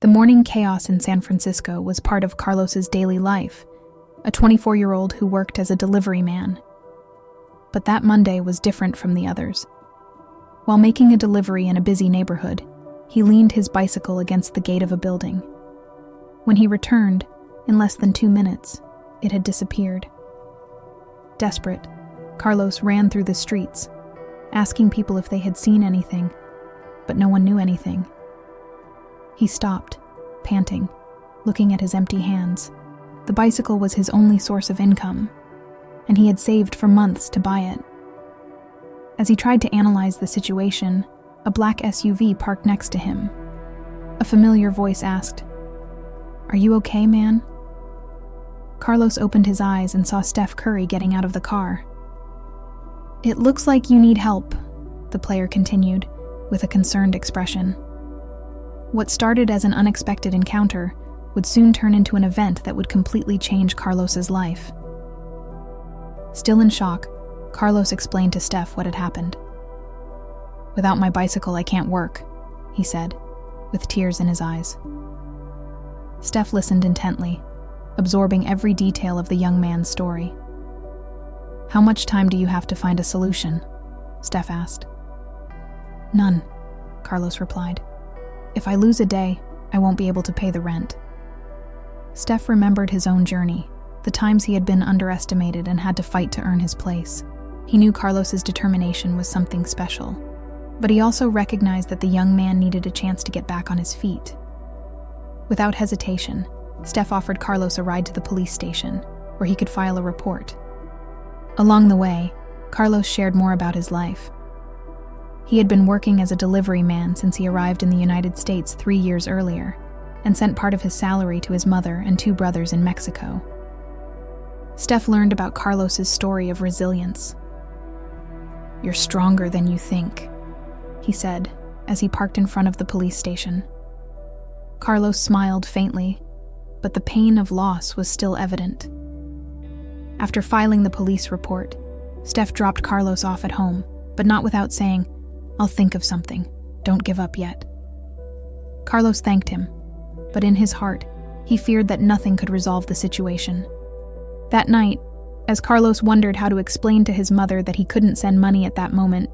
The morning chaos in San Francisco was part of Carlos's daily life, a 24-year-old who worked as a delivery man. But that Monday was different from the others. While making a delivery in a busy neighborhood, he leaned his bicycle against the gate of a building. When he returned, in less than 2 minutes, it had disappeared. Desperate, Carlos ran through the streets, asking people if they had seen anything, but no one knew anything. He stopped, panting, looking at his empty hands. The bicycle was his only source of income, and he had saved for months to buy it. As he tried to analyze the situation, a black SUV parked next to him. A familiar voice asked, "Are you okay, man?" Carlos opened his eyes and saw Steph Curry getting out of the car. "It looks like you need help," the player continued, with a concerned expression. What started as an unexpected encounter would soon turn into an event that would completely change Carlos's life. Still in shock, Carlos explained to Steph what had happened. "Without my bicycle, I can't work," he said, with tears in his eyes. Steph listened intently, absorbing every detail of the young man's story. "How much time do you have to find a solution?" Steph asked. "None," Carlos replied. "If I lose a day, I won't be able to pay the rent." Steph remembered his own journey, the times he had been underestimated and had to fight to earn his place. He knew Carlos's determination was something special, but he also recognized that the young man needed a chance to get back on his feet. Without hesitation, Steph offered Carlos a ride to the police station, where he could file a report. Along the way, Carlos shared more about his life. He had been working as a delivery man since he arrived in the United States 3 years earlier, and sent part of his salary to his mother and 2 brothers in Mexico. Steph learned about Carlos's story of resilience. "You're stronger than you think," he said as he parked in front of the police station. Carlos smiled faintly, but the pain of loss was still evident. After filing the police report, Steph dropped Carlos off at home, but not without saying, "I'll think of something. Don't give up yet." Carlos thanked him, but in his heart, he feared that nothing could resolve the situation. That night, as Carlos wondered how to explain to his mother that he couldn't send money at that moment,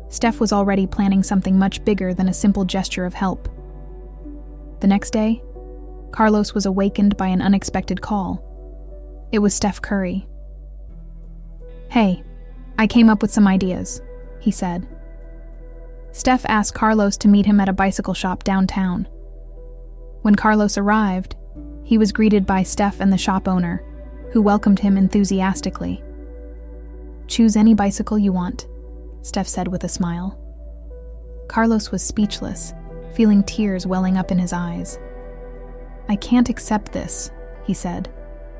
Steph was already planning something much bigger than a simple gesture of help. The next day, Carlos was awakened by an unexpected call. It was Steph Curry. "Hey, I came up with some ideas," he said. Steph asked Carlos to meet him at a bicycle shop downtown. When Carlos arrived, he was greeted by Steph and the shop owner, who welcomed him enthusiastically. "Choose any bicycle you want," Steph said with a smile. Carlos was speechless, feeling tears welling up in his eyes. "I can't accept this," he said,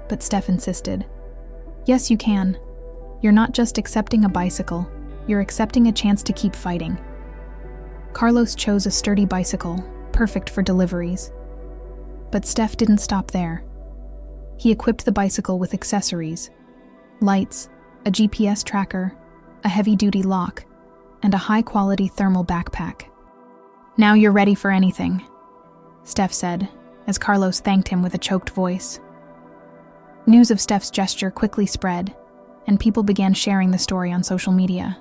but Steph insisted. "Yes, you can. You're not just accepting a bicycle, you're accepting a chance to keep fighting." Carlos chose a sturdy bicycle, perfect for deliveries. But Steph didn't stop there. He equipped the bicycle with accessories: lights, a GPS tracker, a heavy-duty lock, and a high-quality thermal backpack. "Now you're ready for anything," Steph said, as Carlos thanked him with a choked voice. News of Steph's gesture quickly spread, and people began sharing the story on social media.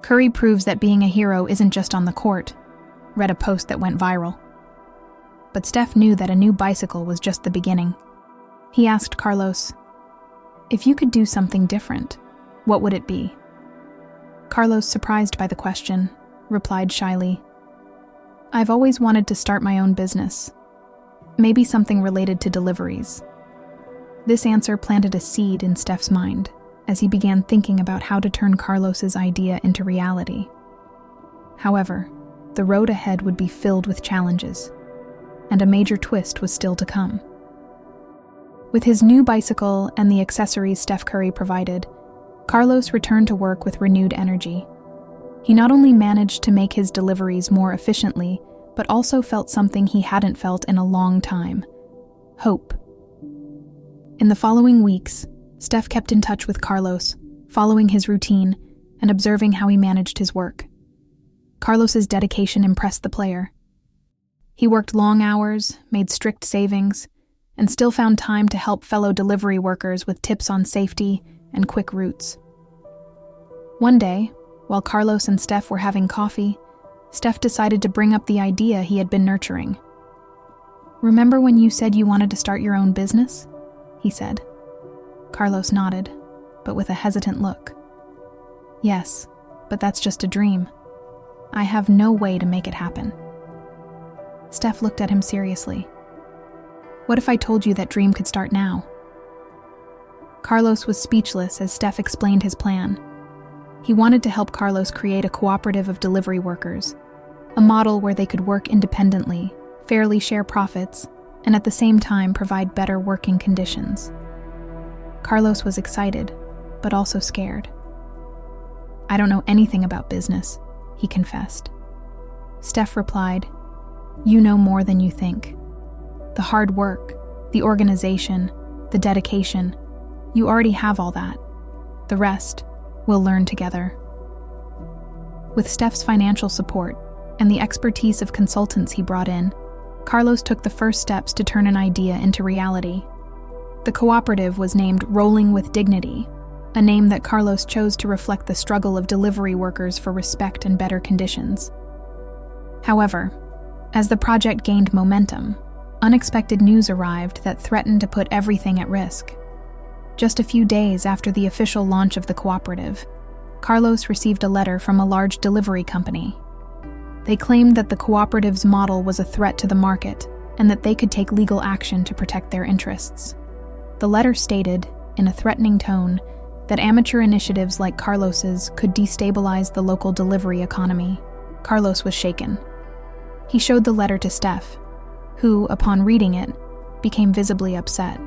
"Curry proves that being a hero isn't just on the court," read a post that went viral. But Steph knew that a new bicycle was just the beginning. He asked Carlos, "If you could do something different, what would it be?" Carlos, surprised by the question, replied shyly, "I've always wanted to start my own business. Maybe something related to deliveries." This answer planted a seed in Steph's mind as he began thinking about how to turn Carlos's idea into reality. However, the road ahead would be filled with challenges, and a major twist was still to come. With his new bicycle and the accessories Steph Curry provided, Carlos returned to work with renewed energy. He not only managed to make his deliveries more efficiently, but also felt something he hadn't felt in a long time: hope. In the following weeks, Steph kept in touch with Carlos, following his routine and observing how he managed his work. Carlos's dedication impressed the player. He worked long hours, made strict savings, and still found time to help fellow delivery workers with tips on safety and quick routes. One day, while Carlos and Steph were having coffee, Steph decided to bring up the idea he had been nurturing. "Remember when you said you wanted to start your own business?" he said. Carlos nodded, but with a hesitant look. "Yes, but that's just a dream. I have no way to make it happen." Steph looked at him seriously. "What if I told you that dream could start now?" Carlos was speechless as Steph explained his plan. He wanted to help Carlos create a cooperative of delivery workers, a model where they could work independently, fairly share profits, and at the same time provide better working conditions. Carlos was excited, but also scared. "I don't know anything about business," he confessed. Steph replied, "You know more than you think. The hard work, the organization, the dedication, you already have all that. The rest, we'll learn together." With Steph's financial support and the expertise of consultants he brought in, Carlos took the first steps to turn an idea into reality. The cooperative was named Rolling with Dignity, a name that Carlos chose to reflect the struggle of delivery workers for respect and better conditions. However, as the project gained momentum, unexpected news arrived that threatened to put everything at risk. Just a few days after the official launch of the cooperative, Carlos received a letter from a large delivery company. They claimed that the cooperative's model was a threat to the market and that they could take legal action to protect their interests. The letter stated, in a threatening tone, that amateur initiatives like Carlos's could destabilize the local delivery economy. Carlos was shaken. He showed the letter to Steph, who, upon reading it, became visibly upset.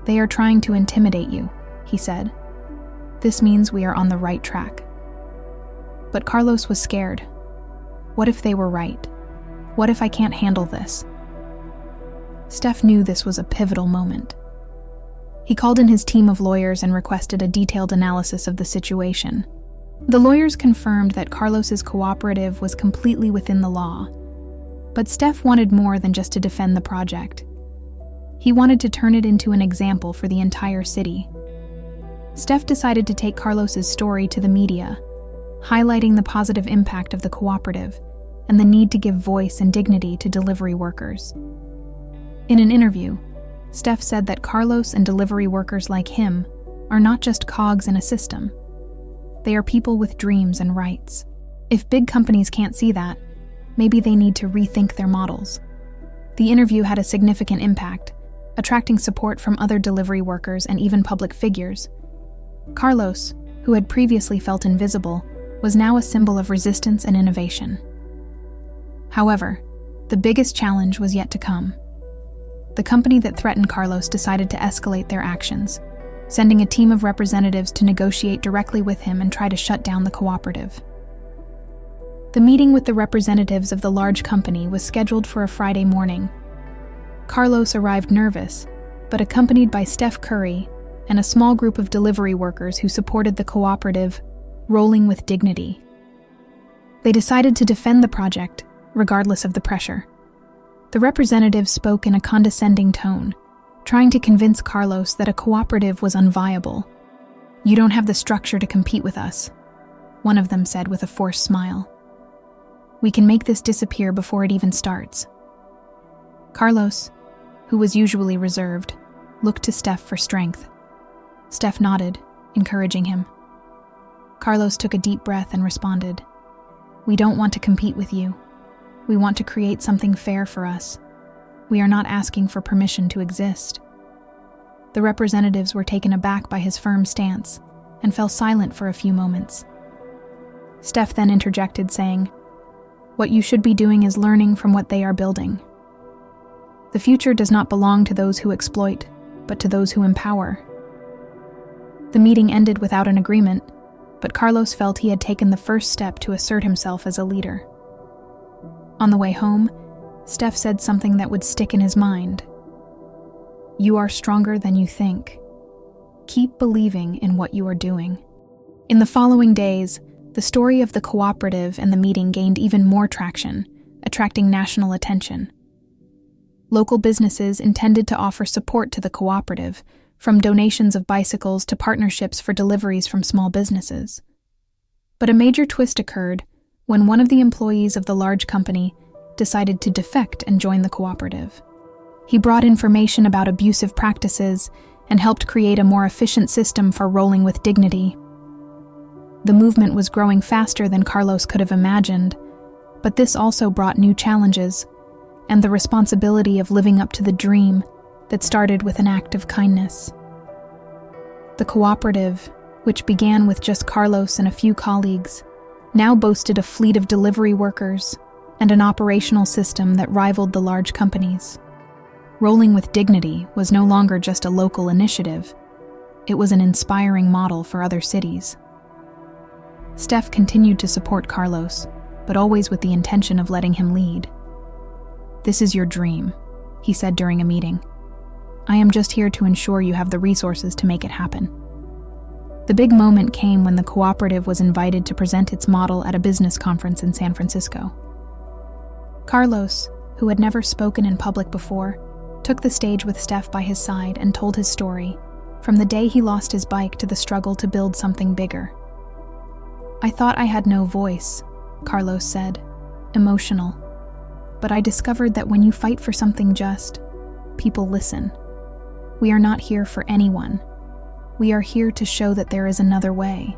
"They are trying to intimidate you," he said. "This means we are on the right track." But Carlos was scared. What if they were right? What if I can't handle this? Steph knew this was a pivotal moment. He called in his team of lawyers and requested a detailed analysis of the situation. The lawyers confirmed that Carlos's cooperative was completely within the law, but Steph wanted more than just to defend the project. He wanted to turn it into an example for the entire city. Steph decided to take Carlos's story to the media, highlighting the positive impact of the cooperative and the need to give voice and dignity to delivery workers. In an interview, Steph said that Carlos and delivery workers like him are not just cogs in a system. They are people with dreams and rights. If big companies can't see that, maybe they need to rethink their models. The interview had a significant impact, attracting support from other delivery workers and even public figures. Carlos, who had previously felt invisible, was now a symbol of resistance and innovation. However, the biggest challenge was yet to come. The company that threatened Carlos decided to escalate their actions, sending a team of representatives to negotiate directly with him and try to shut down the cooperative. The meeting with the representatives of the large company was scheduled for a Friday morning. Carlos arrived nervous, but accompanied by Steph Curry and a small group of delivery workers who supported the cooperative, Rolling with Dignity. They decided to defend the project, regardless of the pressure. The representatives spoke in a condescending tone, trying to convince Carlos that a cooperative was unviable. "You don't have the structure to compete with us," one of them said with a forced smile. "We can make this disappear before it even starts." Carlos, who was usually reserved, looked to Steph for strength. Steph nodded, encouraging him. Carlos took a deep breath and responded, "We don't want to compete with you. We want to create something fair for us. We are not asking for permission to exist." The representatives were taken aback by his firm stance and fell silent for a few moments. Steph then interjected, saying, "What you should be doing is learning from what they are building. The future does not belong to those who exploit, but to those who empower." The meeting ended without an agreement, but Carlos felt he had taken the first step to assert himself as a leader. On the way home, Steph said something that would stick in his mind. "You are stronger than you think. Keep believing in what you are doing." In the following days, the story of the cooperative and the meeting gained even more traction attracting national attention. Local businesses intended to offer support to the cooperative, from donations of bicycles to partnerships for deliveries from small businesses. But a major twist occurred when one of the employees of the large company decided to defect and join the cooperative. He brought information about abusive practices and helped create a more efficient system for rolling with dignity. The movement was growing faster than Carlos could have imagined, but this also brought new challenges and the responsibility of living up to the dream that started with an act of kindness. The cooperative, which began with just Carlos and a few colleagues, now boasted a fleet of delivery workers and an operational system that rivaled the large companies. Rolling with Dignity was no longer just a local initiative. It was an inspiring model for other cities. Steph continued to support Carlos, but always with the intention of letting him lead. "This is your dream," he said during a meeting. "I am just here to ensure you have the resources to make it happen." The big moment came when the cooperative was invited to present its model at a business conference in San Francisco. Carlos, who had never spoken in public before, took the stage with Steph by his side and told his story, from the day he lost his bike to the struggle to build something bigger. "I thought I had no voice," Carlos said, emotional. "But I discovered that when you fight for something just, people listen. We are not here for anyone. We are here to show that there is another way."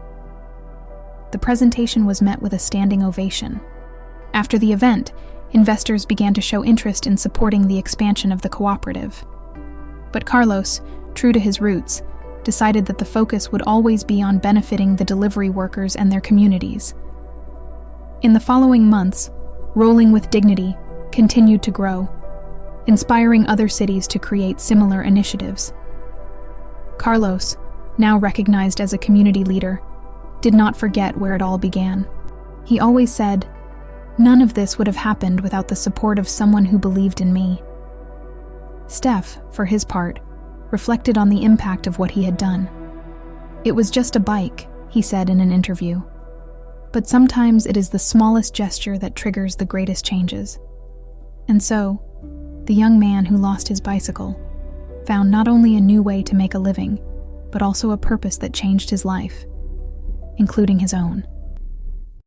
The presentation was met with a standing ovation. After the event, investors began to show interest in supporting the expansion of the cooperative. But Carlos, true to his roots, decided that the focus would always be on benefiting the delivery workers and their communities. In the following months, Rolling with Dignity continued to grow, inspiring other cities to create similar initiatives. Carlos, now recognized as a community leader, did not forget where it all began. He always said, "None of this would have happened without the support of someone who believed in me." Steph, for his part, reflected on the impact of what he had done. "It was just a bike," he said in an interview. "But sometimes it is the smallest gesture that triggers the greatest changes." And so, the young man who lost his bicycle found not only a new way to make a living, but also a purpose that changed his life, including his own.